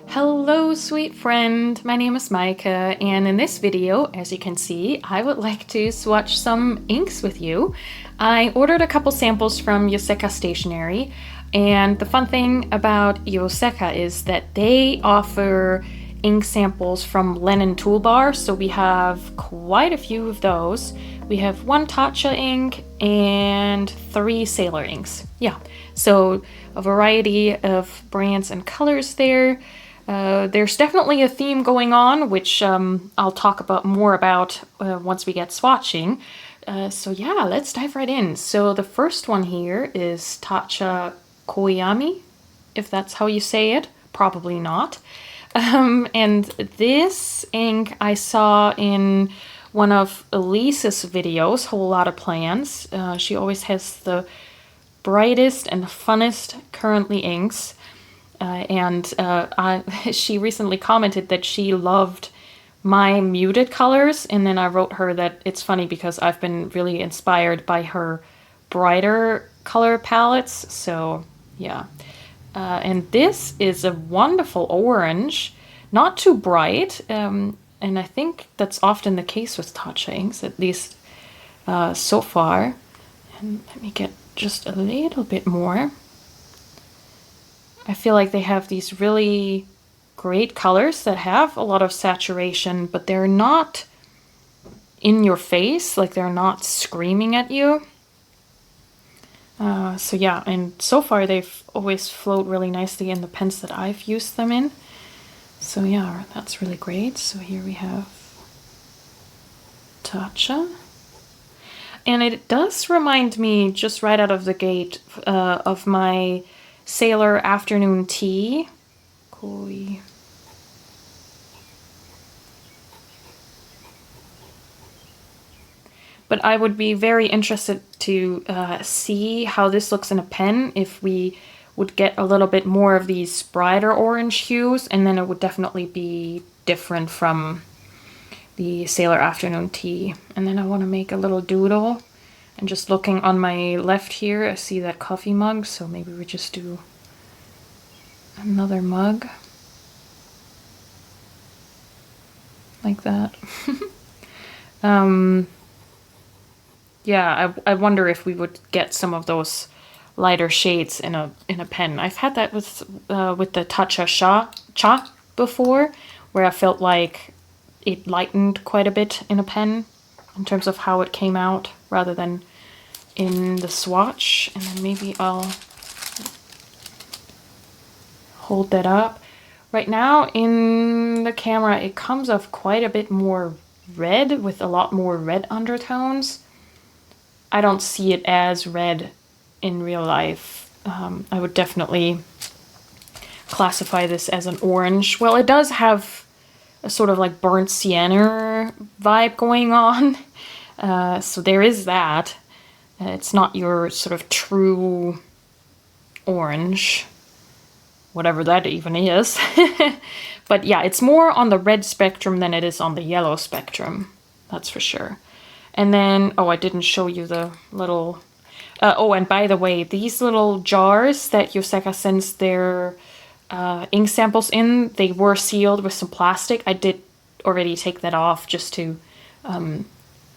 Hello, sweet friend. My name is Micah, and in this video, as you can see, I would like to swatch some inks with you. I ordered a couple samples from Yoseka Stationery, and the fun thing about Yoseka is that they offer ink samples from Lennon Tool Bar, so we have quite a few of those. We have one Taccia ink and 3 Sailor inks. Yeah, so a variety of brands and colors there. There's definitely a theme going on, which I'll talk about more about once we get swatching. So yeah, let's dive right in. So the first one here is Taccia Koiame, if that's how you say it. Probably not. And this ink I saw in one of Elyse's videos, Whole Lot of Plans. She always has the brightest and funnest currently inks. She recently commented that she loved my muted colors, and then I wrote her that it's funny because I've been really inspired by her brighter color palettes, so yeah. And this is a wonderful orange, not too bright, and I think that's often the case with Taccia inks, at least so far. And let me get just a little bit more. I feel like they have these really great colors that have a lot of saturation, but they're not in your face, like they're not screaming at you. So yeah, and so far they've always flowed really nicely in the pens that I've used them in. So yeah, that's really great. So here we have Taccia. And it does remind me, just right out of the gate, of my Sailor Afternoon Tea. Koi. But I would be very interested to see how this looks in a pen if we would get a little bit more of these brighter orange hues, and then it would definitely be different from the Sailor Afternoon Tea. And then I want to make a little doodle. And just looking on my left here, I see that coffee mug, so maybe we just do another mug. Like that. Yeah, I wonder if we would get some of those lighter shades in a pen. I've had that with the Taccia Cha before, where I felt like it lightened quite a bit in a pen in terms of how it came out rather than in the swatch. And then maybe I'll hold that up. Right now in the camera it comes off quite a bit more red, with a lot more red undertones. I don't see it as red in real life. I would definitely classify this as an orange. Well, it does have a sort of like burnt sienna vibe going on. So there is that. It's not your sort of true orange, whatever that even is. But yeah, it's more on the red spectrum than it is on the yellow spectrum. That's for sure. And then, oh, I didn't show you the little... oh, and by the way, these little jars that Yoseka sends their ink samples in, they were sealed with some plastic. I did already take that off just to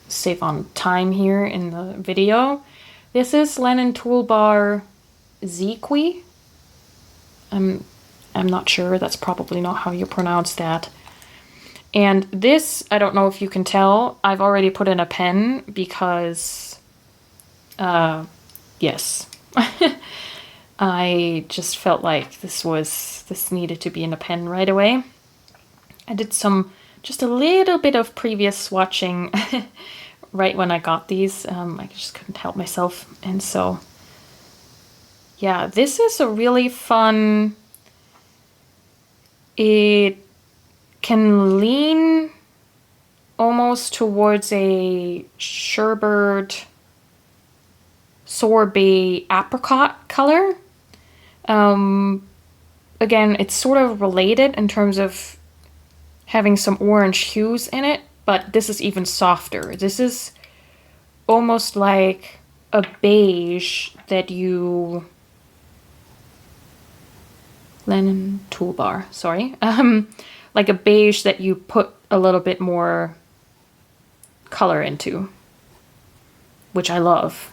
save on time here in the video. This is Lennon Tool Bar Zhi Qui. I'm not sure. That's probably not how you pronounce that. And this, I don't know if you can tell, I've already put in a pen because, yes. I just felt like this needed to be in a pen right away. I did just a little bit of previous swatching right when I got these. I just couldn't help myself. And so, yeah, this is a really fun... It can lean almost towards a sherbet sorbet apricot color. Again, it's sort of related in terms of having some orange hues in it, but this is even softer. This is almost like a beige that you Lennon Tool Bar, sorry. Like a beige that you put a little bit more color into, which I love.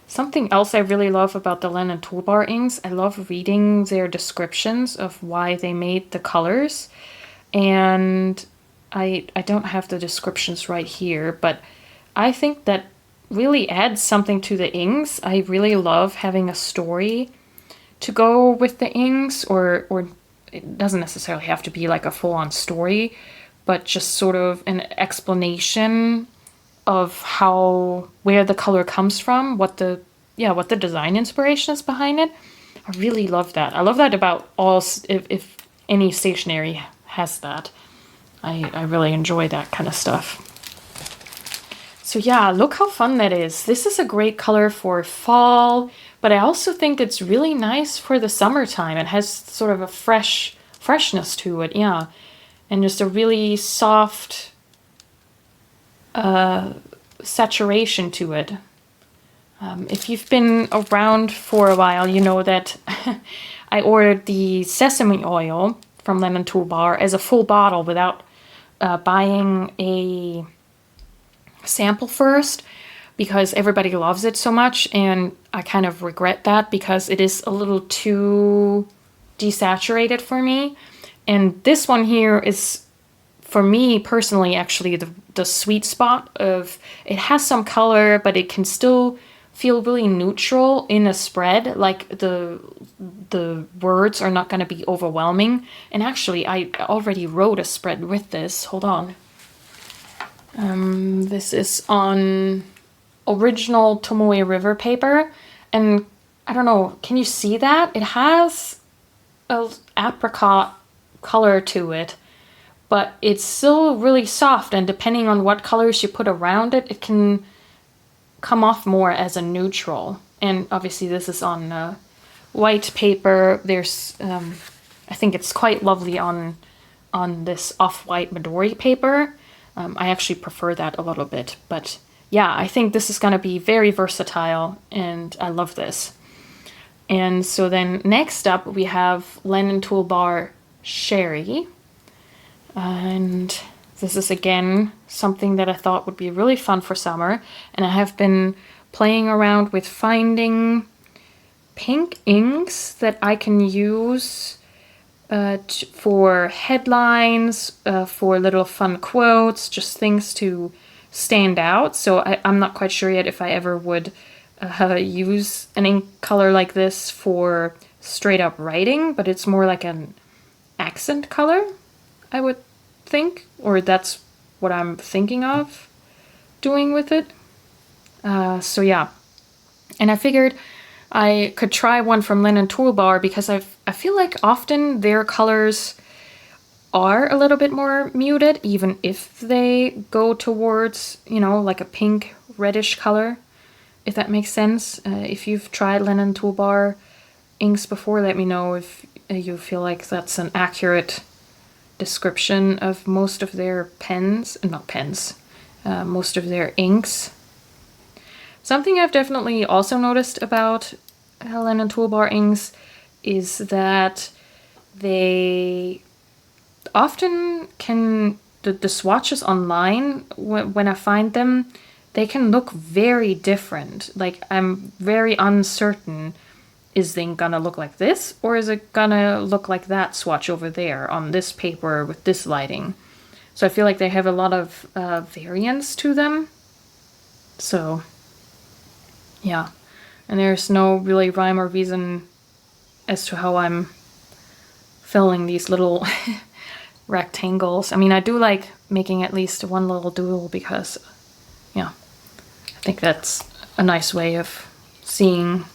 Something else I really love about the Lennon Tool Bar inks, I love reading their descriptions of why they made the colors. And I don't have the descriptions right here, but I think that really adds something to the inks. I really love having a story to go with the inks, or it doesn't necessarily have to be like a full-on story, but just sort of an explanation of where the color comes from, what the design inspiration is behind it. I really love that. I love that about if any stationery has that. I really enjoy that kind of stuff. So yeah, look how fun that is. This is a great color for fall, but I also think it's really nice for the summertime. It has sort of a freshness to it, yeah. And just a really soft saturation to it. If you've been around for a while, you know that I ordered the sesame oil from Lennon Tool Bar as a full bottle without buying a sample first, because everybody loves it so much, and I kind of regret that because it is a little too desaturated for me. And this one here is, for me personally, actually the sweet spot of, it has some color, but it can still feel really neutral in a spread. Like the words are not going to be overwhelming. And actually, I already wrote a spread with this. Hold on. This is on original Tomoe River paper, and I don't know, can you see that? It has a apricot color to it, but it's still really soft, and depending on what colors you put around it, it can come off more as a neutral. And obviously this is on white paper. There's I think it's quite lovely on this off-white Midori paper. I actually prefer that a little bit, but yeah, I think this is going to be very versatile, and I love this. And so then next up we have Lennon Tool Bar Sherry, and this is again something that I thought would be really fun for summer, and I have been playing around with finding pink inks that I can use for headlines, for little fun quotes, just things to stand out. So I'm not quite sure yet if I ever would use an ink color like this for straight up writing, but it's more like an accent color, I would think, or that's what I'm thinking of doing with it. So yeah, and I figured I could try one from Lennon Tool Bar because I feel like often their colors are a little bit more muted, even if they go towards, you know, like a pink reddish color, if that makes sense. If you've tried Lennon Tool Bar inks before, let me know if you feel like that's an accurate description of most of their most of their inks. Something I've definitely also noticed about Lennon Tool Bar inks is that they often can, the swatches online, when I find them, they can look very different. Like, I'm very uncertain, is the ink gonna look like this, or is it gonna look like that swatch over there on this paper with this lighting? So I feel like they have a lot of variance to them. So yeah, and there's no really rhyme or reason as to how I'm filling these little rectangles. I mean, I do like making at least one little doodle because, yeah, I think that's a nice way of seeing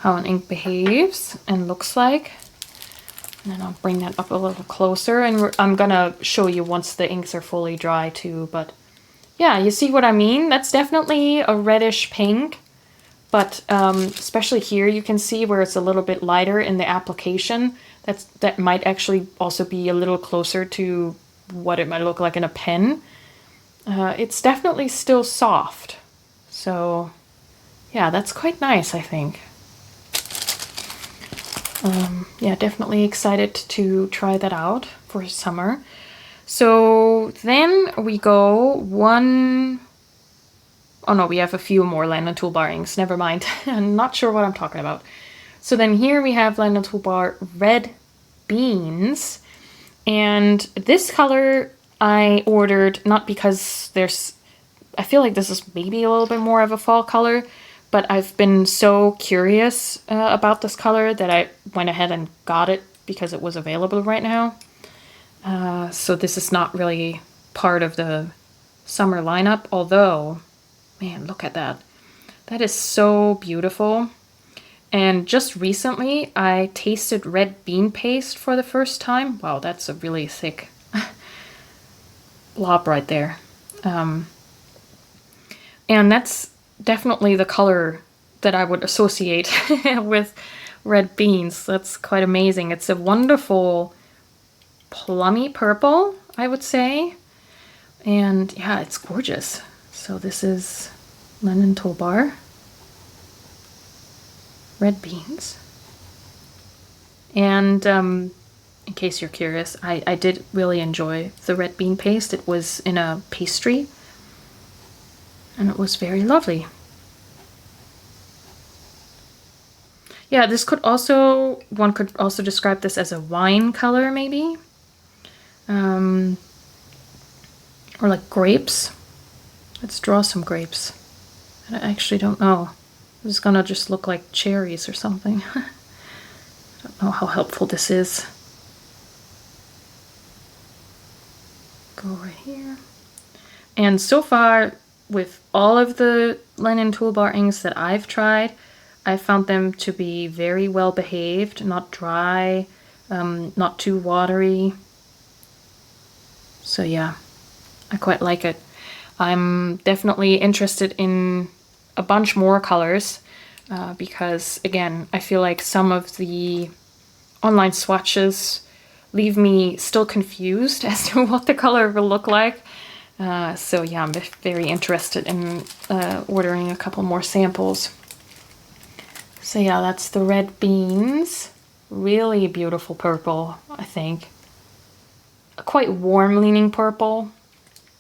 how an ink behaves and looks like. And then I'll bring that up a little closer, and I'm gonna show you once the inks are fully dry too, but yeah, you see what I mean? That's definitely a reddish pink, but especially here you can see where it's a little bit lighter in the application. That might actually also be a little closer to what it might look like in a pen. It's definitely still soft. So yeah, that's quite nice, I think. Yeah, definitely excited to try that out for summer. So then we go one... Oh no, we have a few more Lennon Tool Bar inks. Never mind. I'm not sure what I'm talking about. So then here we have Lennon Tool Bar Red Beans. And this color I ordered not because there's... I feel like this is maybe a little bit more of a fall color, but I've been so curious about this color that I went ahead and got it because it was available right now. So this is not really part of the summer lineup, although, man, look at that. That is so beautiful. And just recently, I tasted red bean paste for the first time. Wow, that's a really thick blob right there. And that's definitely the color that I would associate with red beans. That's quite amazing. It's a wonderful plummy purple, I would say. And yeah, it's gorgeous. So this is Lennon Tool Bar Red Beans. And in case you're curious, I did really enjoy the red bean paste. It was in a pastry and it was very lovely. Yeah, this could also, one could also describe this as a wine color maybe. Or like grapes. Let's draw some grapes. I actually don't know. It's gonna just look like cherries or something. I don't know how helpful this is. Go right here. And so far, with all of the Lennon Tool Bar inks that I've tried, I found them to be very well behaved, not dry, not too watery. So yeah, I quite like it. I'm definitely interested in a bunch more colors because, again, I feel like some of the online swatches leave me still confused as to what the color will look like. So yeah, I'm very interested in ordering a couple more samples. So yeah, that's the red beans. Really beautiful purple, I think. A quite warm leaning purple.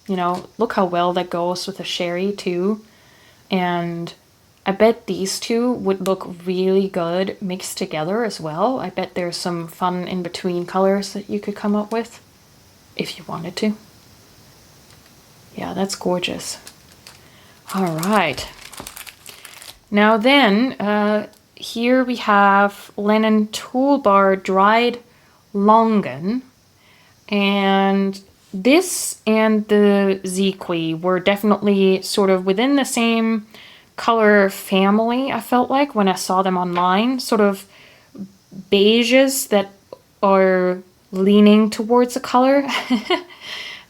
You know, look how well that goes with the sherry too. And I bet these two would look really good mixed together as well. I bet there's some fun in between colors that you could come up with if you wanted to. Yeah, that's gorgeous. All right. Now then, here we have Lennon Tool Bar Dried Longan. And this and the Zhi Qui were definitely sort of within the same color family, I felt like, when I saw them online. Sort of beiges that are leaning towards a color,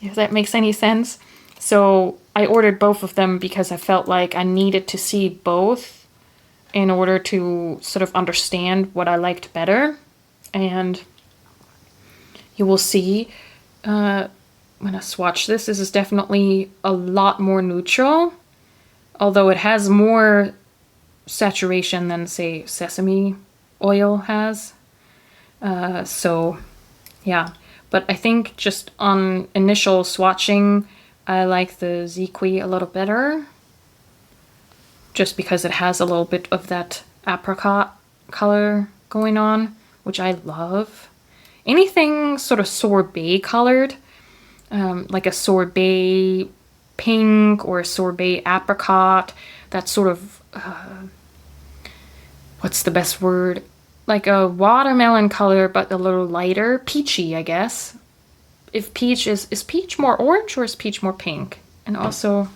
if that makes any sense. So I ordered both of them because I felt like I needed to see both in order to sort of understand what I liked better. And you will see when I swatch this, this is definitely a lot more neutral, although it has more saturation than, say, sesame oil has. So yeah, but I think just on initial swatching, I like the Zhi Qui a little better, just because it has a little bit of that apricot color going on, which I love. Anything sort of sorbet colored, like a sorbet pink or a sorbet apricot, that sort of, what's the best word? Like a watermelon color, but a little lighter. Peachy, I guess. If peach is peach more orange or is peach more pink? And also,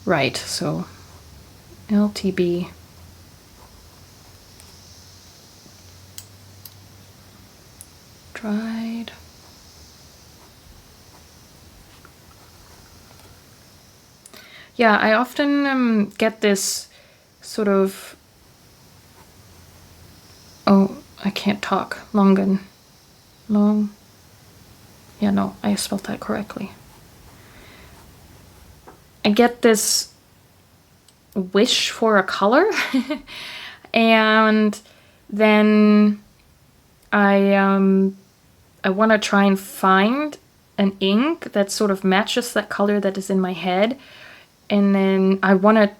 right, so LTB. Dried. Yeah, I often get this sort of, oh, I can't talk, Longan. Yeah, no, I spelled that correctly. I get this wish for a color and then I want to try and find an ink that sort of matches that color that is in my head. And then I want to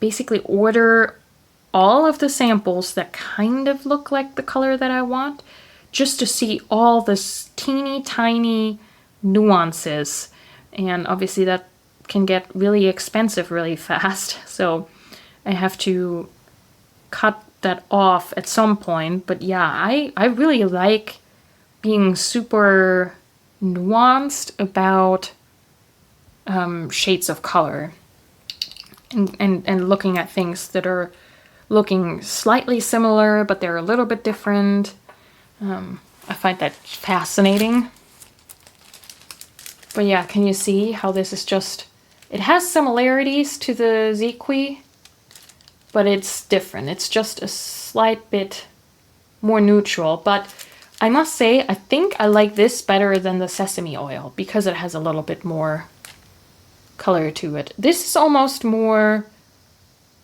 basically order all of the samples that kind of look like the color that I want, just to see all this teeny tiny nuances. And obviously that can get really expensive really fast. So I have to cut that off at some point. But yeah, I really like being super nuanced about shades of color and looking at things that are looking slightly similar, but they're a little bit different. I find that fascinating. But yeah, can you see how this is just, it has similarities to the Zhi Qui, but it's different. It's just a slight bit more neutral. But I must say, I think I like this better than the sesame oil because it has a little bit more color to it. This is almost more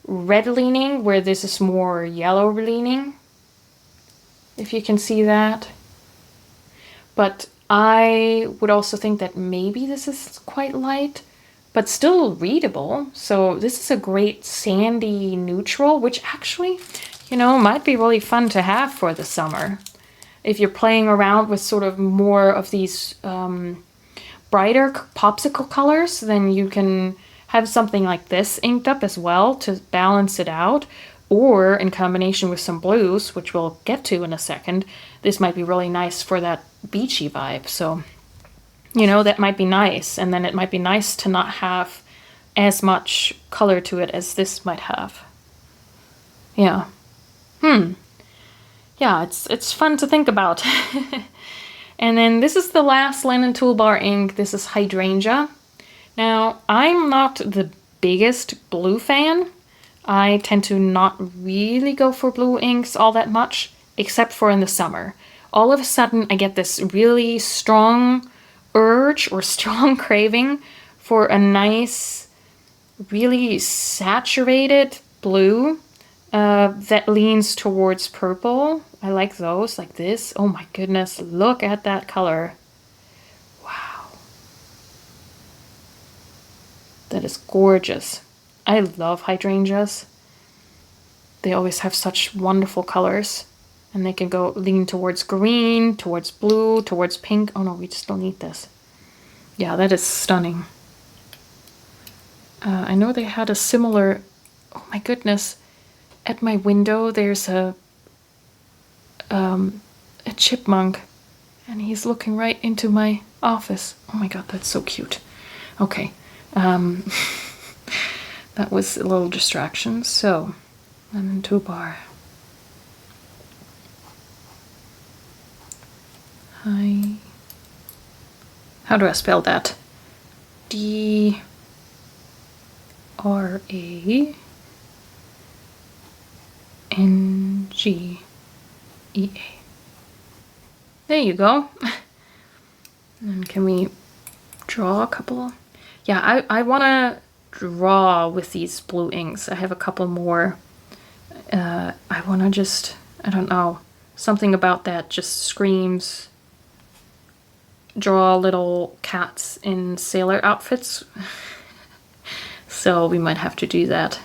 red leaning, where this is more yellow leaning, if you can see that. But I would also think that maybe this is quite light, but still readable. So this is a great sandy neutral, which actually, you know, might be really fun to have for the summer. If you're playing around with sort of more of these brighter popsicle colors, then you can have something like this inked up as well to balance it out. Or in combination with some blues, which we'll get to in a second, this might be really nice for that beachy vibe. So, you know, that might be nice. And then it might be nice to not have as much color to it as this might have. Yeah. Yeah, it's fun to think about. And then this is the last Lennon Tool Bar ink. This is Hydrangea. Now, I'm not the biggest blue fan. I tend to not really go for blue inks all that much, except for in the summer. All of a sudden, I get this really strong urge or strong craving for a nice, really saturated blue that leans towards purple. I like those, like this. Oh my goodness, look at that color. Wow. That is gorgeous. I love hydrangeas. They always have such wonderful colors. And they can go lean towards green, towards blue, towards pink. Oh no, we just don't need this. Yeah, that is stunning. I know they had a similar... Oh my goodness. At my window there's a chipmunk. And he's looking right into my office. Oh my god, that's so cute. Okay. That was a little distraction. So, Lennon Tool Bar. Hi. How do I spell that? D-R-A-N-G-E-A. There you go. And can we draw a couple? Yeah, I want to draw with these blue inks. I have a couple more. I want to just, I don't know, something about that just screams draw little cats in sailor outfits. So we might have to do that.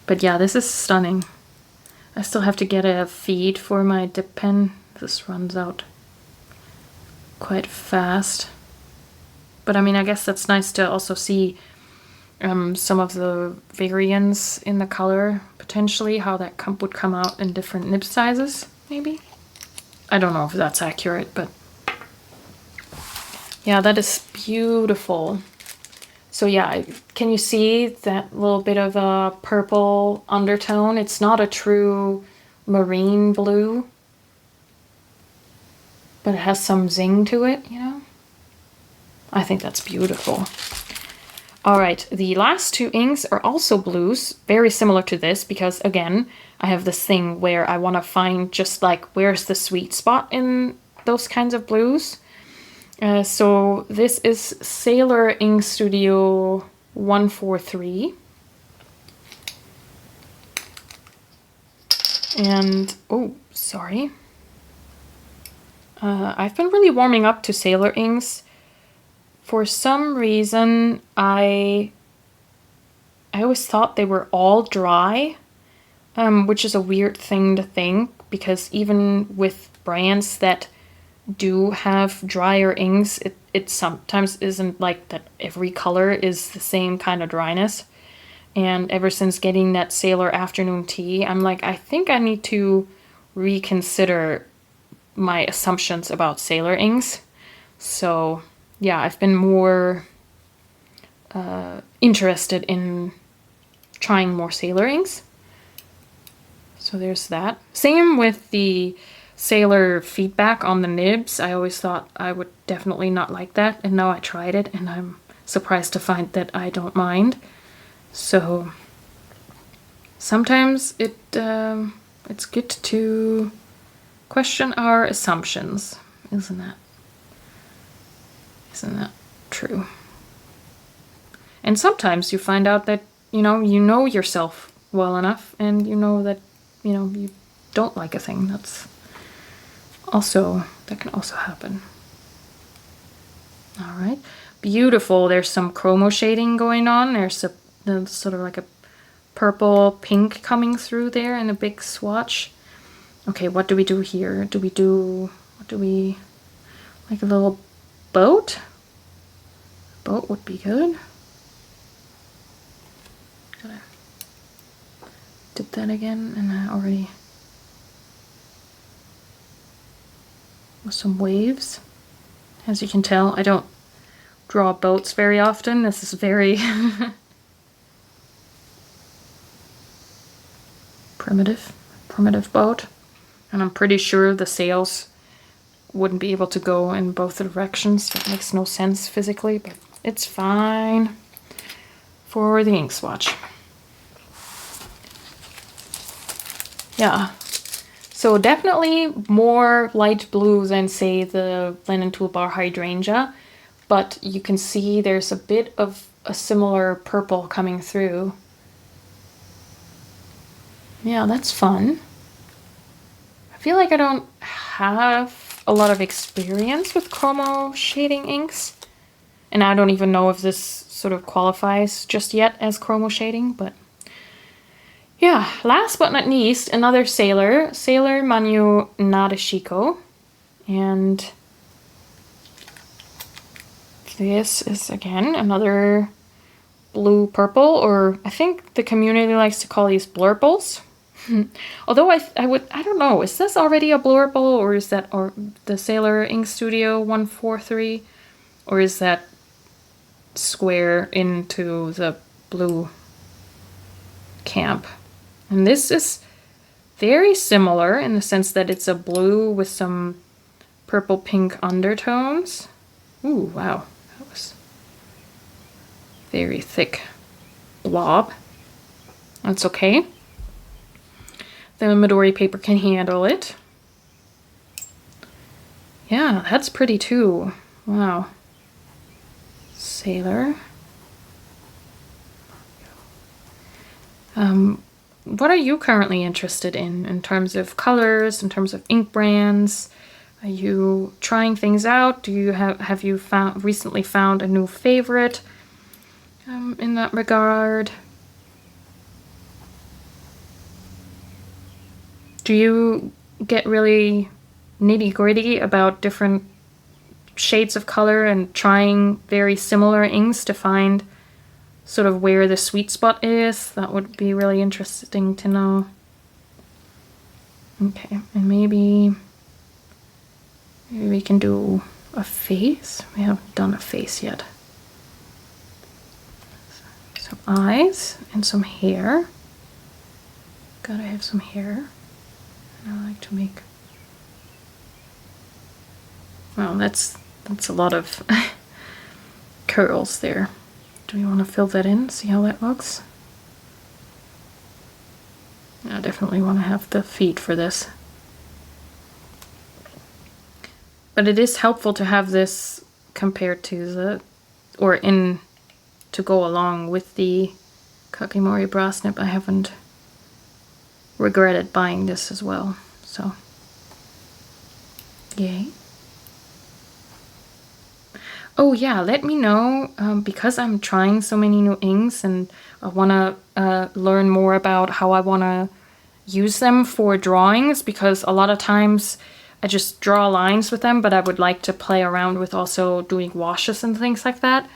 But yeah, this is stunning. I still have to get a feed for my dip pen. This runs out quite fast. But I mean, I guess that's nice to also see some of the variants in the color, potentially, how that would come out in different nib sizes, maybe? I don't know if that's accurate, but yeah, that is beautiful. So yeah, can you see that little bit of a purple undertone? It's not a true marine blue, but it has some zing to it, you know? I think that's beautiful. All right, the last two inks are also blues, very similar to this, because again, I have this thing where I want to find just like where's the sweet spot in those kinds of blues. So this is Sailor Ink Studio 143. And, oh, sorry. I've been really warming up to Sailor inks. For some reason, I always thought they were all dry, which is a weird thing to think, because even with brands that do have drier inks, it sometimes isn't like that every color is the same kind of dryness. And ever since getting that Sailor Afternoon Tea, I'm like, I think I need to reconsider my assumptions about Sailor inks. So yeah, I've been more interested in trying more Sailor inks. So there's that. Same with the Sailor feedback on the nibs. I always thought I would definitely not like that, and now I tried it and I'm surprised to find that I don't mind. So sometimes it's good to question our assumptions, isn't that? Isn't that true? And sometimes you find out that you know yourself well enough, and you know that you don't like a thing. That can also happen. All right, beautiful. There's some chromo shading going on. There's sort of like a purple pink coming through there in a big swatch. Okay, what do we do here? What do we, like a little boat? Boat would be good. Gotta dip that again, and I already, with some waves. As you can tell, I don't draw boats very often. This is very primitive boat. And I'm pretty sure the sails wouldn't be able to go in both directions. That makes no sense physically, but it's fine for the ink swatch. Yeah, so definitely more light blue than, say, the Lennon Tool Bar Hydrangea, but you can see there's a bit of a similar purple coming through. Yeah, that's fun. I feel like I don't have a lot of experience with chromo shading inks, and I don't even know if this sort of qualifies just yet as chromo shading, but yeah. Last but not least, another Sailor Manyo Nadeshiko, and this is again another blue purple, or I think the community likes to call these blurples. Although I don't know, is this already a blurple, or is that the Sailor Ink Studio 143, or is that square into the blue camp? And this is very similar in the sense that it's a blue with some purple pink undertones. Ooh, wow, that was very thick blob. That's okay. The Midori paper can handle it. Yeah, that's pretty too. Wow. Sailor. What are you currently interested in terms of colors, in terms of ink brands? Are you trying things out? Do you have you recently found a new favorite in that regard? Do you get really nitty-gritty about different shades of color and trying very similar inks to find sort of where the sweet spot is? That would be really interesting to know. Okay, and maybe we can do a face. We haven't done a face yet. Some eyes and some hair. Gotta have some hair. I like to make, well, that's a lot of curls there. Do you want to fill that in? See how that looks? I definitely want to have the feet for this. But it is helpful to have this compared to the, or in, to go along with the Kakimori brass nib. I haven't regretted buying this as well, so yay. Oh yeah, let me know, because I'm trying so many new inks and I want to learn more about how I want to use them for drawings, because a lot of times I just draw lines with them, but I would like to play around with also doing washes and things like that.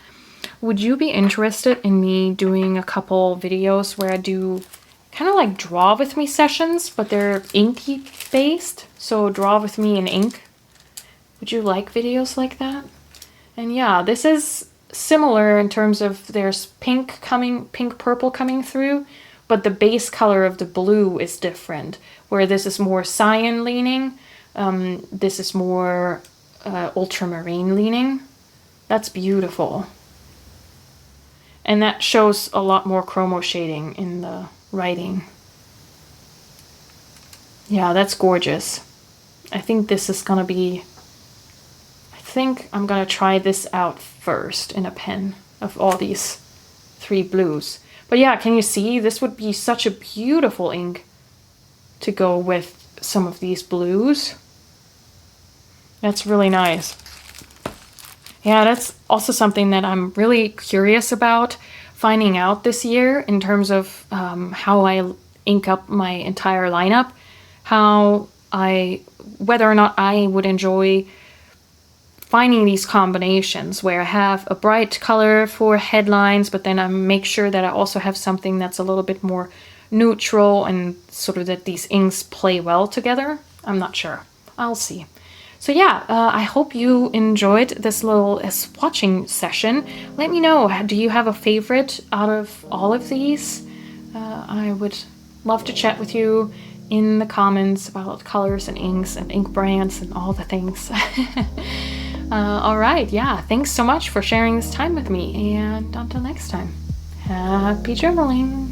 Would you be interested in me doing a couple videos where I do kind of like draw with me sessions, but they're inky based? So draw with me in ink. Would you like videos like that? And yeah, this is similar in terms of there's pink purple coming through, but the base color of the blue is different, where this is more cyan leaning, this is more ultramarine leaning. That's beautiful. And that shows a lot more chromo shading in the writing. Yeah, that's gorgeous. I think this is gonna be, I think I'm gonna try this out first in a pen of all these 3 blues. But yeah, can you see? This would be such a beautiful ink to go with some of these blues. That's really nice. Yeah, that's also something that I'm really curious about finding out this year in terms of how I ink up my entire lineup, whether or not I would enjoy finding these combinations where I have a bright color for headlines, but then I make sure that I also have something that's a little bit more neutral and sort of that these inks play well together. I'm not sure. I'll see. So yeah, I hope you enjoyed this little swatching session. Let me know, do you have a favorite out of all of these? I would love to chat with you in the comments about colors and inks and ink brands and all the things. All right, yeah, thanks so much for sharing this time with me, and until next time, happy journaling!